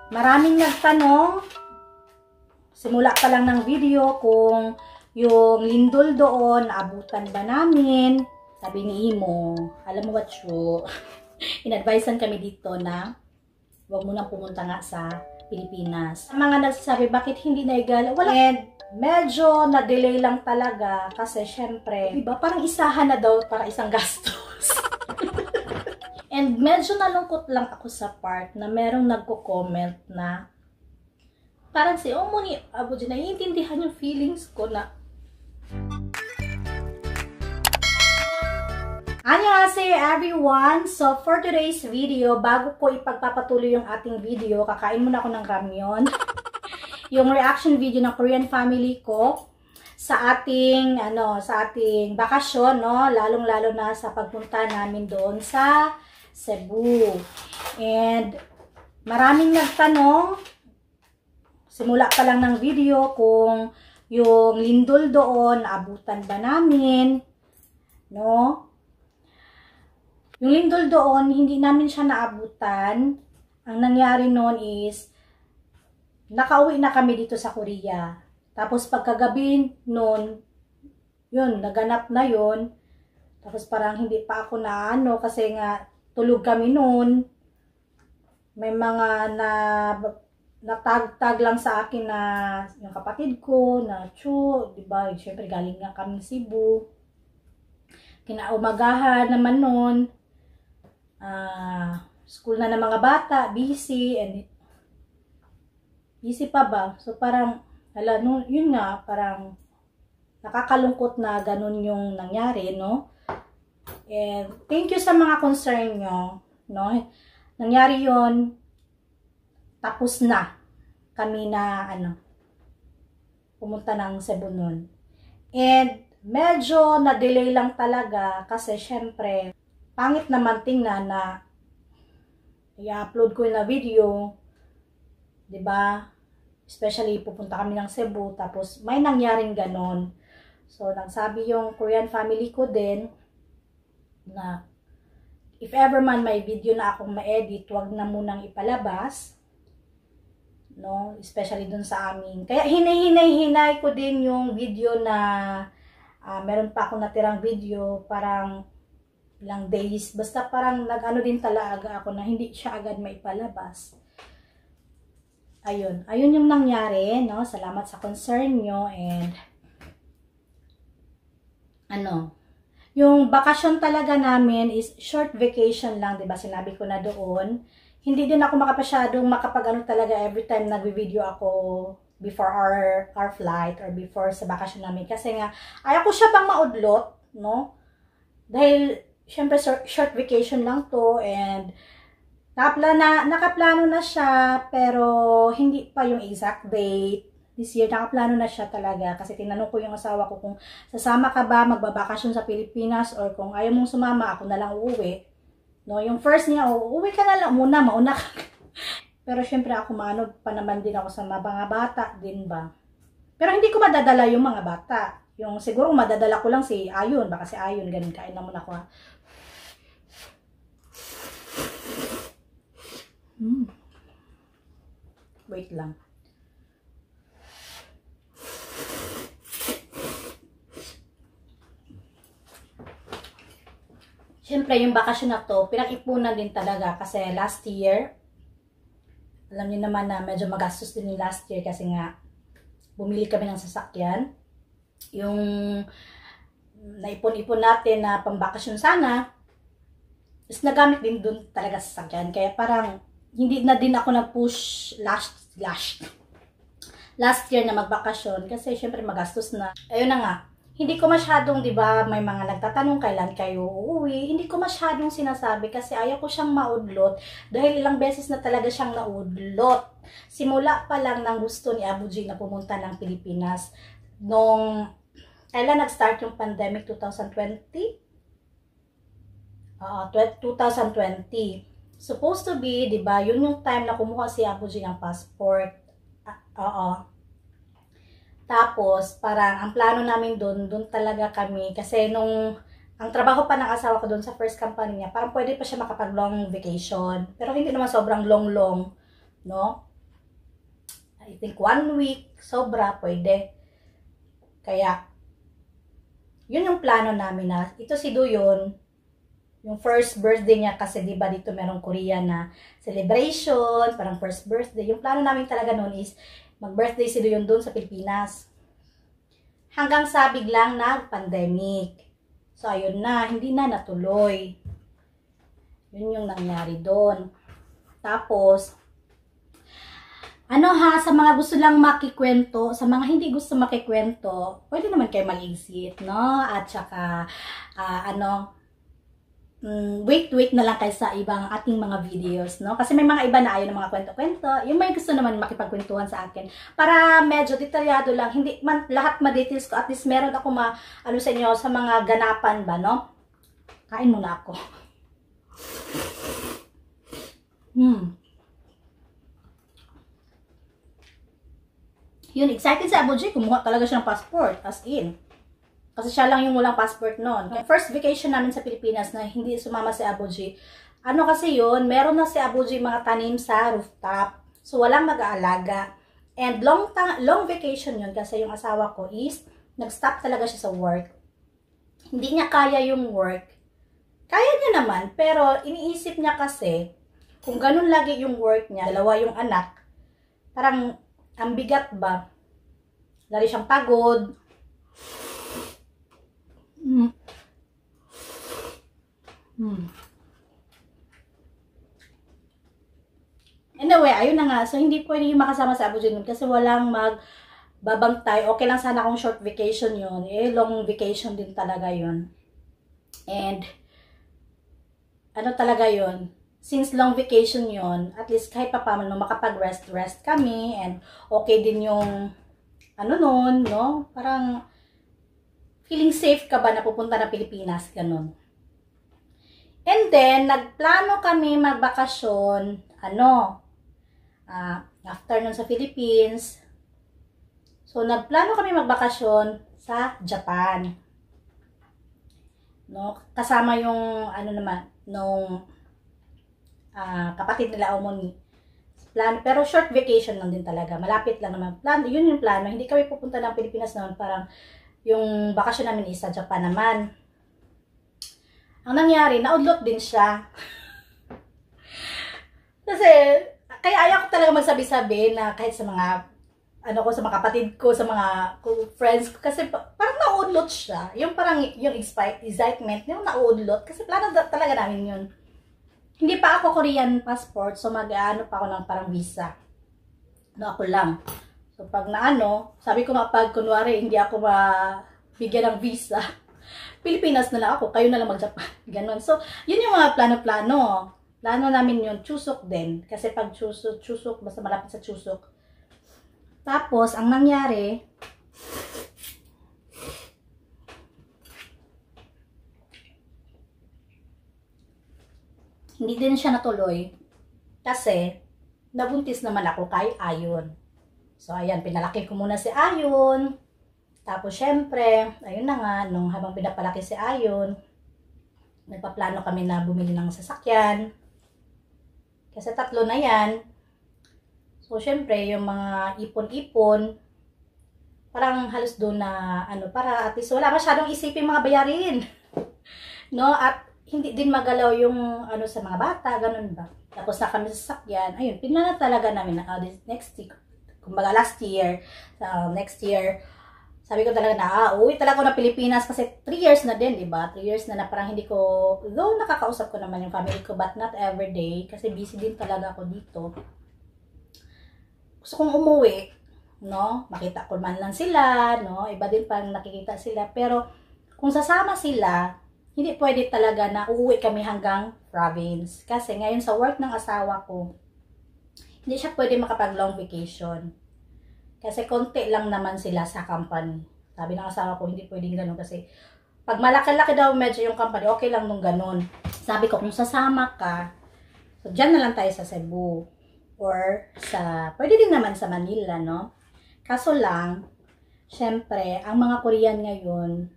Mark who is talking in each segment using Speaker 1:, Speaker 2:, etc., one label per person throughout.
Speaker 1: Maraming nagtanong, simula pa lang ng video, kung yung lindol doon, naabutan ba namin? Sabi ni Imo, alam mo what true? In-advisean kami dito na huwag mo nang pumunta nga sa Pilipinas. Mga nagsasabi, bakit hindi naigala? Wala. And medyo na-delay lang talaga kasi syempre, diba, parang isahan na daw para isang gastos. And medyo nalungkot lang ako sa part na merong nagko-comment na parang si Omoni Abuji, naiintindihan yung feelings ko na Annyeonghaseyo everyone! So for today's video, bago ko ipagpapatuloy yung ating video, kakain muna ako ng ramyeon. Yung reaction video ng Korean family ko sa ating bakasyon, no, lalong-lalo na sa pagpunta namin doon sa Cebu. And maraming nagtanong, simula pa lang ng video, kung yung lindol doon, naabutan ba namin, no? Yung lindol doon, hindi namin siya naabutan. Ang nangyari noon is, nakauwi na kami dito sa Korea. Tapos pagkagabi noon, yun, naganap na yun. Tapos parang hindi pa ako kasi nga, tulog kami noon. May mga natag-tag lang sa akin na yung kapatid ko, na diba? Siyempre galing nga kami Cebu. Kinaumagahan naman noon. School na ng mga bata, busy, and busy pa ba? So parang, yun nga, parang nakakalungkot na ganun yung nangyari, no? And thank you sa mga concern nyo, no? Nangyari yun, tapos na kami na, pumunta ng Cebu nun. And medyo na-delay lang talaga kasi syempre, pangit naman tingnan na i-upload ko na video, 'di ba? Especially pupunta kami ng Cebu tapos may nangyaring ganon. So nagsabi yung Korean family ko din na if ever man may video na akong ma-edit, wag na munang ipalabas, no? Especially dun sa amin. Kaya hinay ko din yung video na meron pa akong natirang video, parang ilang days, basta parang din talaga ako na hindi siya agad maipalabas. Ayun yung nangyari, no? Salamat sa concern nyo. And yung bakasyon talaga namin is short vacation lang, 'di ba? Sinabi ko na doon. Hindi din ako makapag talaga every time nagvi-video ako before our flight or before sa bakasyon namin kasi nga ayaw ko siya pang maudlot, no? Dahil syempre short vacation lang to, and nakaplano na siya, pero hindi pa yung exact date. This year nakaplano na siya talaga kasi tinanong ko yung asawa ko kung sasama ka ba magbabakasyon sa Pilipinas, or kung ayaw mong sumama, ako na lang uuwi. No, yung first niya, uuwi ka na lang muna, mauna ka. Pero syempre ako pa naman din ako sa mga bata din ba. Pero hindi ko madadala yung mga bata. Yung siguro madadala ko lang si Ayun, baka si Ayun, ganun, kain na muna ako ha. Wait lang. Siyempre, yung bakasyon na to, pinag-ipunan din talaga kasi last year, alam niyo naman na medyo magastos din yung last year kasi nga, bumili kami ng sasakyan. Yung naipon-ipon natin na pambakasyon sana, is nagamit din dun talaga sa sasakyan. Kaya parang, hindi na din ako nag-push last year na magbakasyon kasi syempre magastos na. Ayun na nga. Hindi ko masyadong, 'di ba, may mga nagtatanong kailan kayo uuwi. Hindi ko masyadong sinasabi kasi ayaw ko siyang maudlot dahil ilang beses na talaga siyang naudlot. Simula pa lang ng gusto ni Abuji na pumunta ng Pilipinas nung kailan nag-start yung pandemic, 2020? 2020. Supposed to be, 'di ba? Yun yung time na kumuha si Abuji ng passport. Tapos, parang ang plano namin doon talaga kami kasi nung ang trabaho pa ng asawa ko doon sa first company niya, parang pwede pa siya makapag long vacation. Pero hindi naman sobrang long, no? I think 1 week, sobra, pwede. Kaya, yun yung plano namin na, ito si Duyon, yung first birthday niya kasi diba dito merong Korean na celebration, parang first birthday. Yung plano namin talaga noon is, mag-birthday si Duyon doon sa Pilipinas. Hanggang sa biglang nag-pandemic. So, ayun na, hindi na natuloy. Yun yung nangyari doon. Tapos, sa mga gusto lang makikwento, sa mga hindi gusto makikwento, pwede naman kayo mag-exit, no? At saka, wait na lang kayo sa ibang ating mga videos, no? Kasi may mga iba na ayaw ng mga kwento-kwento. Yung may gusto naman makipagkwentuhan sa akin. Para medyo detalyado lang, hindi man lahat ma-details ko. At least meron ako sa inyo sa mga ganapan ba, no? Kain muna ako. Yun, excited si Abu J. Kumuha talaga siya ng passport. As in. Kasi siya lang yung walang passport noon. First vacation namin sa Pilipinas na hindi sumama si Abu J. Kasi yun, meron na si Abu J mga tanim sa rooftop. So, walang mag-aalaga. And long vacation yun kasi yung asawa ko is nag-stop talaga siya sa work. Hindi niya kaya yung work. Kaya niya naman, pero iniisip niya kasi kung ganun lagi yung work niya, 2 yung anak, parang ang bigat ba? Lari siyang pagod. Anyway, ayun na nga. So, hindi pwede yung makasama sa Abu Dhabi kasi walang magbabantay. Okay lang sana kung short vacation yun. Long vacation din talaga yun. And, talaga yun? Since long vacation yon, at least kahit pa paano makapag-rest kami and okay din yung nun, no? Parang feeling safe ka ba na pupunta ng Pilipinas, ganun. And then, nagplano kami magbakasyon, after nun sa Philippines. So, nagplano kami magbakasyon sa Japan. No? Kasama yung, kapatid nila Omoni. Pero short vacation lang din talaga. Malapit lang naman. Yun yung plano. Hindi kami pupunta ng Pilipinas noon. Parang yung bakasyon namin is sa Japan naman. Ang nangyari, naudlot din siya. Kasi, kaya ayaw ko talaga magsabi-sabi na kahit sa mga, sa mga kapatid ko, sa mga friends ko. Kasi parang naudlot siya. Yung parang, yung excitement, yung naudlot. Kasi plano talaga namin yun. Hindi pa ako Korean passport, so pa ako ng parang visa. Ako lang. So pag sabi ko nga pag kunwari hindi ako mabigyan ng visa, Pilipinas na lang ako, kayo na lang mag-Japan. Ganon. So, yun yung mga plano-plano. Plano namin yun, Chuseok din. Kasi pag Chuseok, basta malapit sa Chuseok. Tapos, ang nangyari, hindi din siya natuloy kasi nabuntis naman ako kay Ayon. So, ayan, pinalaki ko muna si Ayon. Tapos, syempre, ayun na nga, nung habang pinapalaki si Ayon, nagpaplano kami na bumili ng sasakyan. Kasi 3 na yan. So, syempre, yung mga ipon-ipon, parang halos doon na, para at least wala masyadong isipin mga bayarin. No? At hindi din magalaw yung sa mga bata, ganun ba. Tapos na kami sa sasakyan, ayun, pinala talaga namin na next year, kumbaga last year, next year, sabi ko talaga na, uwi talaga ako na Pilipinas kasi 3 years na din, diba? 3 years na parang hindi ko, though nakakausap ko naman yung family ko, but not every day, kasi busy din talaga ako dito. Gusto kong umuwi, no? Makita ko man lang sila, no? Iba din pang nakikita sila, pero kung sasama sila, hindi pwede talaga na uuwi kami hanggang province. Kasi ngayon sa work ng asawa ko, hindi siya pwede makapag-long vacation. Kasi konti lang naman sila sa company. Sabi ng asawa ko, hindi pwedeng ganun. Kasi pag malaki-laki daw medyo yung company, okay lang nung ganun. Sabi ko, kung sasama ka, so dyan na lang tayo sa Cebu. Or pwede din naman sa Manila, no? Kaso lang, syempre, ang mga Korean ngayon,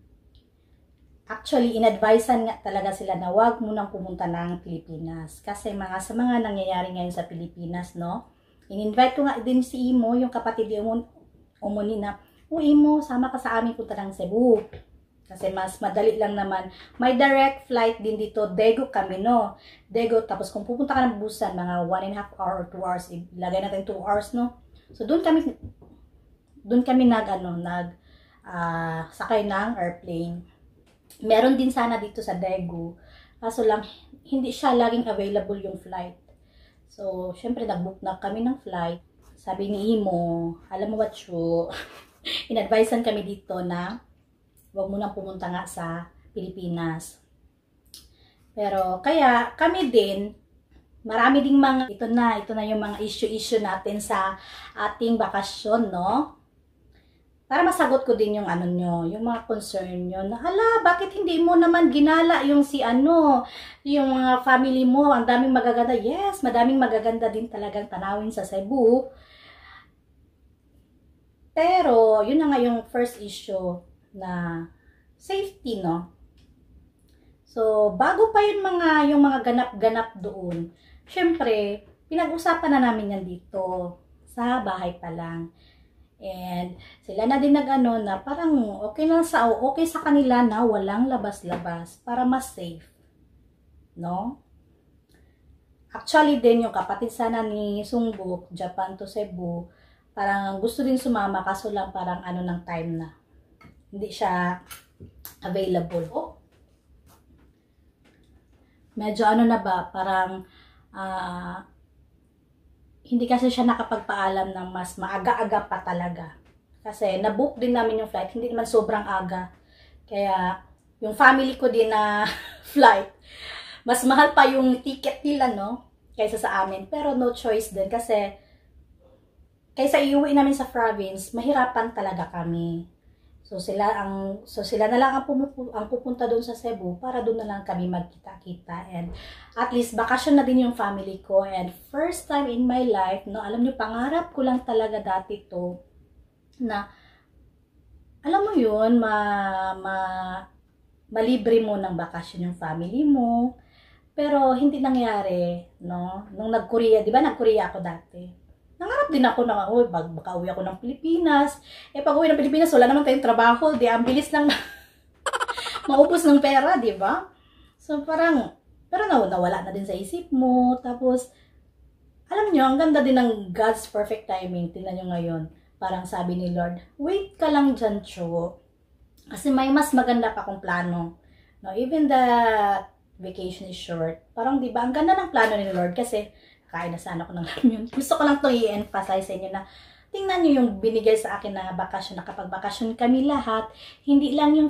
Speaker 1: actually, in-advisean nga talaga sila na wag munang pumunta ng Pilipinas. Kasi sa mga nangyayari ngayon sa Pilipinas, no? In-invite ko nga din si Imo, yung kapatid ni Umoni na, Imo, sama ka sa amin punta ng Cebu. Kasi mas madali lang naman. May direct flight din dito. Daegu kami, no? Daegu. Tapos kung pupunta ka ng Busan, mga 1.5 hour or 2 hours, ilagay natin 2 hours, no? So, doon kami sakay ng airplane. Meron din sana dito sa Daegu. Kaso lang, hindi siya laging available yung flight. So, syempre, nag-book na kami ng flight. Sabi ni Imo, alam mo what, Chu? In-advisean kami dito na huwag mo nang pumunta nga sa Pilipinas. Pero, kaya, kami din, marami ding mga, ito na yung mga issue natin sa ating bakasyon, no? Para masagot ko din yung yung mga concern nyo, na, hala, bakit hindi mo naman ginala yung yung mga family mo, ang daming magaganda. Yes, madaming magaganda din talagang tanawin sa Cebu. Pero, yun na nga yung first issue, na safety, no? So, bago pa yung mga ganap-ganap doon, syempre, pinag-usapan na namin yan dito, sa bahay pa lang. And, sila na din na parang okay sa kanila na walang labas-labas, para mas safe. No? Actually din, yung kapatid sana ni Sungbuk, Japan to Cebu, parang gusto din sumama, kaso lang parang ng time na. Hindi siya available. Oh. Medyo na ba, parang hindi kasi siya nakapagpaalam ng mas maaga-aga pa talaga. Kasi nabook din namin yung flight, hindi naman sobrang aga. Kaya yung family ko din na flight, mas mahal pa yung ticket nila, no? Kaysa sa amin. Pero no choice din kasi kaysa iuwi namin sa province, mahirapan talaga kami. So sila na lang ang pupunta doon sa Cebu para doon na lang kami magkita-kita, and at least bakasyon na din yung family ko. And first time in my life, no, alam niyo, pangarap ko lang talaga dati to na alam mo yun, malibre mo ng bakasyon yung family mo. Pero hindi nangyari, no? Nung nag-Korea, di ba nag-Korea ako dati? Nangarap din ako na, baka uwi ako ng Pilipinas. Pag uwi ng Pilipinas, wala naman tayong trabaho. Ang bilis lang maubos ng pera, di ba? So parang, pero nawala na din sa isip mo. Tapos, alam nyo, ang ganda din ng God's perfect timing. Tingnan nyo ngayon. Parang sabi ni Lord, wait ka lang dyan, Cho. Kasi may mas maganda pa akong plano. No, even the vacation is short. Parang, di ba, ang ganda ng plano ni Lord kasi kain na sana ako ng ramyun. Gusto ko lang itong i-emphasize sa inyo na tingnan nyo yung binigay sa akin na bakasyon, na kapag bakasyon kami lahat, hindi lang yung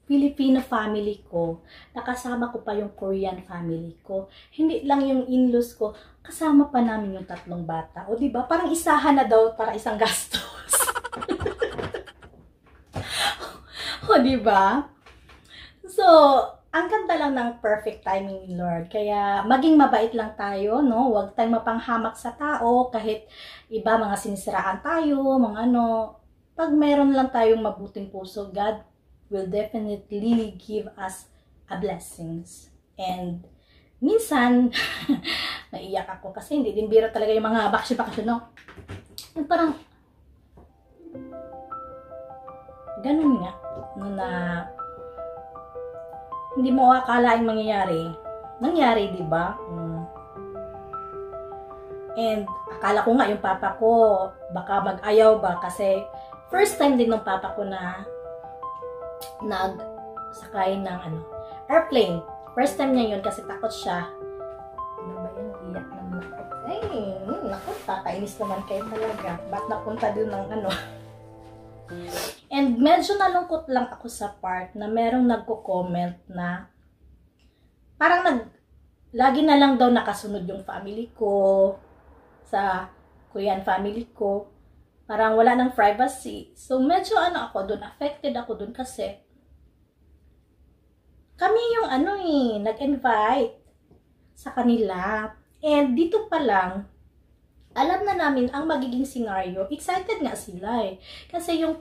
Speaker 1: Filipino family ko, nakasama ko pa yung Korean family ko, hindi lang yung in-laws ko, kasama pa namin yung 3 bata. O diba, parang isahan na daw para isang gastos. O diba? So, ang ganda lang ng perfect timing ni Lord. Kaya maging mabait lang tayo, no? Huwag tayong mapanghamak sa tao, kahit iba mga sinisiraan tayo, mga pag meron lang tayong mabuting puso, God will definitely give us a blessings. And minsan, naiyak ako kasi hindi din biro talaga yung mga bakasyon, no? Yung parang, ganun nga, no, na hindi mo akalaing mangyayari. Nangyari, di ba? And akala ko nga yung papa ko, baka mag-ayaw ba kasi first time din ng papa ko na nagsakay ng airplane. First time niya yun kasi takot siya. Ano ba yun? Iyak ng nakot. Ay, nakot, kakainis naman kayo talaga. Ba't napunta din ng And medyo nalungkot lang ako sa part na merong nagko-comment na parang lagi na lang daw nakasunod yung family ko sa Korean family ko. Parang wala ng privacy. So medyo ako dun, affected ako dun kasi kami yung nag-invite sa kanila. And dito pa lang, alam na namin ang magiging scenario. Excited nga sila eh. Kasi yung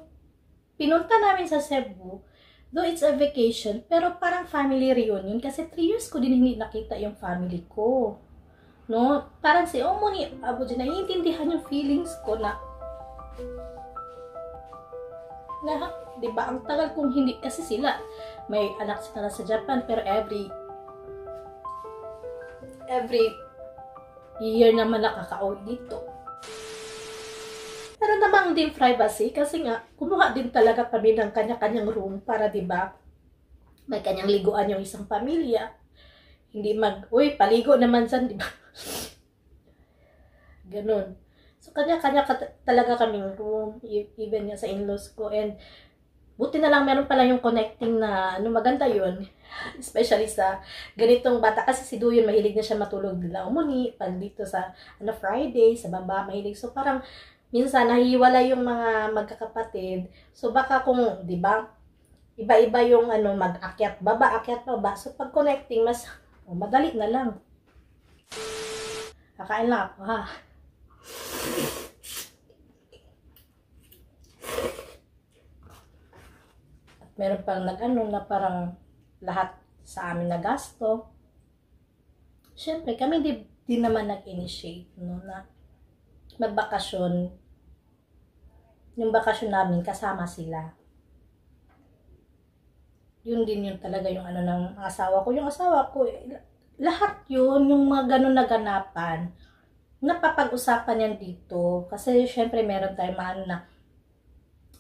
Speaker 1: pinunta namin sa Cebu, though it's a vacation, pero parang family reunion. Kasi 3 years ko din hindi nakita yung family ko. No? Parang si Omoni, Abuji, naiintindihan yung feelings ko na, di ba, ang tagal kong hindi, kasi sila, may anak sila sa Japan, pero every year naman nakaka-uwi dito. Pero namang din privacy, kasi nga, kumuha din talaga kami ng kanya-kanyang room para, di ba, may kanyang liguan yung isang pamilya. Hindi uy, paligo naman dyan, di ba? Ganun. So, kanya-kanya talaga kaming room, even nga sa in-laws ko. And, buti na lang meron pala yung connecting na, maganda yun. Especially sa ganitong bata. Kasi si Duyon, mahilig na siya matulog nila umuni. Pag dito sa, Friday, sa baba, mahilig. So, parang, minsan, nahiwala yung mga magkakapatid. So, baka kung, di ba, iba-iba yung, mag-akyat baba, akyat baba. So, pag connecting, mas, madali na lang. Kakain lang ako, ha? At meron pang na parang lahat sa amin na gasto. Siyempre, kami di naman nag-initiate, na magbakasyon. Yung bakasyon namin, kasama sila. Yun din yung talaga yung ng asawa ko. Yung asawa ko, lahat yun, yung mga ganun na ganapan, napapag-usapan yan dito. Kasi syempre meron tayong na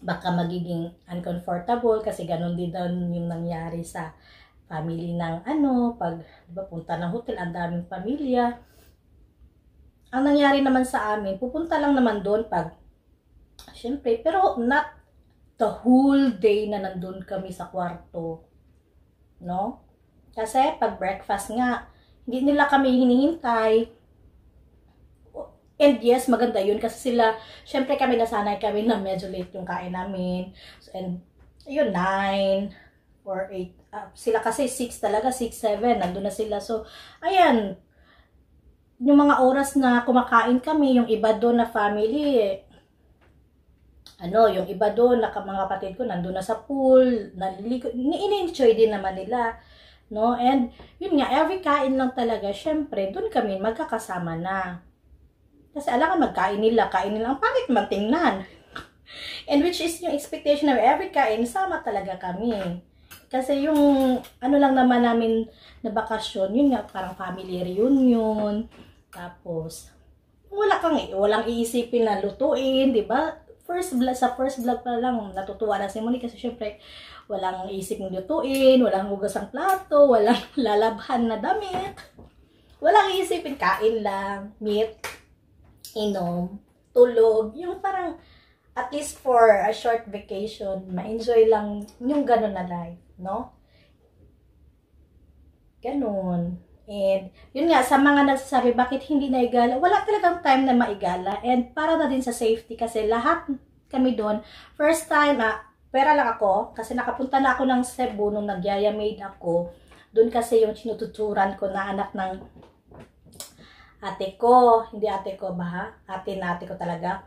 Speaker 1: baka magiging uncomfortable kasi ganun din daw yung nangyari sa family ng pag diba, punta ng hotel, ang daming pamilya. Ang nangyari naman sa amin, pupunta lang naman doon pag syempre, pero not the whole day na nandun kami sa kwarto. No? Kasi pag breakfast nga, hindi nila kami hinihintay. And yes, maganda yun kasi sila, syempre kami nasanay kami na medyo late yung kain namin. So, and yun, 9 or 8. Sila kasi 6 talaga, 6, 7, nandun na sila. So, ayan, yung mga oras na kumakain kami, yung iba doon na family, yung iba doon, mga kapatid ko, nandun na sa pool, naliligo, ini-enjoy din naman nila. No? And, yun nga, every kain lang talaga, syempre, doon kami magkakasama na. Kasi alam ka, kain nila, ang pangit man tingnan. And which is yung expectation na every kain, sama talaga kami. Kasi yung, lang naman namin na bakasyon, yun nga, parang family reunion. Tapos, walang iisipin na lutuin, di ba? Sa first vlog pa lang, natutuwa na si Monique kasi syempre, walang isipin lutuin, walang hugas ang plato, walang lalabhan na damit. Walang iisipin, kain lang, meat, inom, tulog, yung parang at least for a short vacation, ma-enjoy lang yung ganun na life, no? Ganun. And yun nga, sa mga nagsasabi bakit hindi naigala, wala talagang time na maigala. And para na din sa safety kasi lahat kami doon, first time, pera lang ako kasi nakapunta na ako ng Cebu nung nagyaya maid ako. Doon kasi yung tinututuran ko na anak ng ate ko, hindi ate ko ba ha? Ate ko talaga.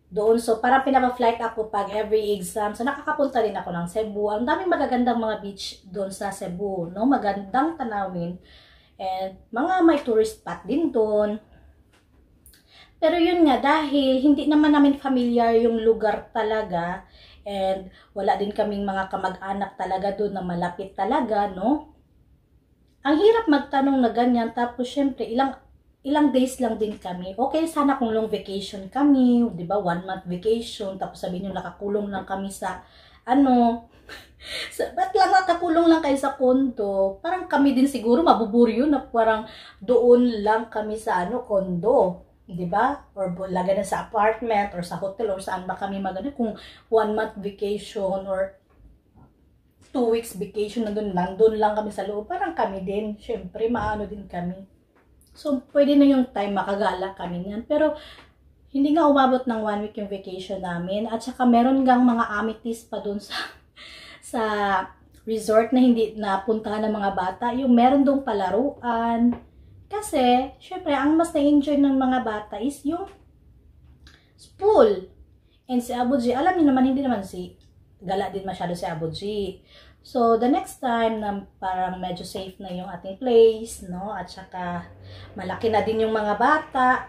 Speaker 1: Doon, so parang pinaka-flight ako pag every exam. So nakakapunta din ako ng Cebu. Ang daming magagandang mga beach doon sa Cebu, no? Magandang tanawin. And mga may tourist spot din doon. Pero yun nga, dahil hindi naman namin familiar yung lugar talaga. And wala din kaming mga kamag-anak talaga doon na malapit talaga, no? Ang hirap magtanong na ganyan. Tapos syempre, ilang days lang din kami. Okay, sana kung long vacation kami, 'di ba? 1 month vacation, tapos sabihin niyo nakakulong lang kami sa ba't lang nakakulong lang kayo sa kondo? Parang kami din siguro mabuburi yun na parang doon lang kami sa kondo, 'di ba? Or lagay na sa apartment or sa hotel or saan ba kami magano kung 1 month vacation or 2 weeks vacation nandun lang kami sa loob. Parang kami din, syempre maano din kami. So, pwede na yung time makagala kami niyan. Pero, hindi nga umabot ng 1 week yung vacation namin. At saka, meron gang mga amethyst pa dun sa resort na hindi napuntahan ng mga bata. Yung meron dong palaruan. Kasi, syempre, ang mas na-enjoy ng mga bata is yung pool. And si Abu G, alam niyo naman, hindi naman gala din masyado si Abu G. So, the next time na parang medyo safe na yung ating place, no? At saka, malaki na din yung mga bata.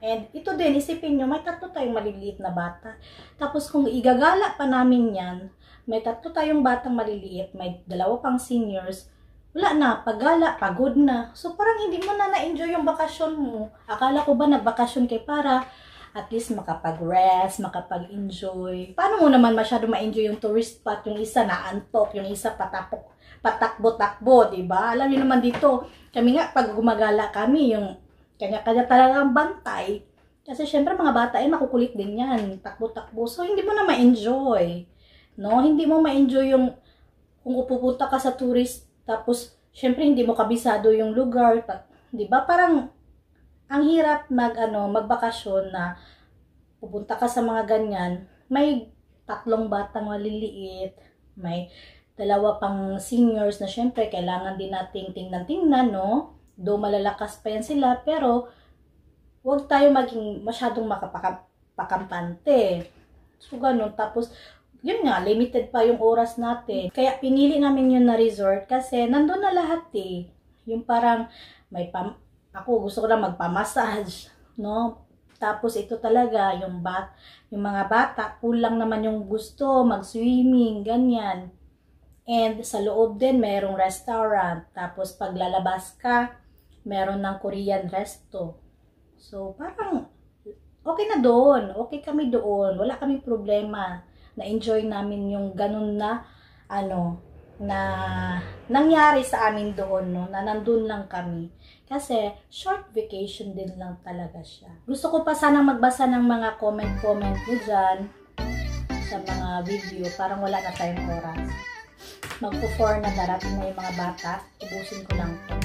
Speaker 1: And ito din, isipin nyo, may 3 tayong maliliit na bata. Tapos, kung igagala pa namin yan, may 3 tayong batang maliliit, may 2 pang seniors, wala na, paggala, pagod na. So, parang hindi mo na na-enjoy yung bakasyon mo. Akala ko ba nagbakasyon kay para at least makapag-rest, makapag-enjoy. Paano mo naman masyado ma-enjoy yung tourist spot? Yung isa naantok, yung isa patakbo-takbo, diba? Alam niyo naman dito, kami nga, pag gumagala kami, yung kanya-kanya talagang bantay. Kasi syempre mga bata ay makukulit din yan, takbo-takbo. So, hindi mo na ma-enjoy. No? Hindi mo ma-enjoy yung kung pupunta ka sa tourist, tapos syempre hindi mo kabisado yung lugar, diba? Parang ang hirap magbakasyon na pupunta ka sa mga ganyan, may 3 batang maliliit, may 2 pang seniors na syempre kailangan din nating tingnan-tingnan, no? Do malalakas pa yan sila, pero huwag tayo maging masyadong makapakampante. So, ganun. Tapos, yun nga, limited pa yung oras natin. Kaya pinili namin yun na resort kasi nandun na lahat eh. Yung parang ako gusto ko na magpa-massage, no? Tapos ito talaga, yung mga bata, kulang naman yung gusto, mag-swimming, ganyan. And sa loob din, mayroong restaurant. Tapos paglalabas ka, meron ng Korean resto. So, parang okay na doon. Okay kami doon. Wala kaming problema. Na-enjoy namin yung ganun na, na nangyari sa amin doon, no? Na nandun lang kami. Kasi, short vacation din lang talaga siya. Gusto ko pa sanang magbasa ng mga comment nyo dyan sa mga video. Parang wala na tayong oras. Magpo-4 na darating na yung mga bata. Ubusin ko lang to.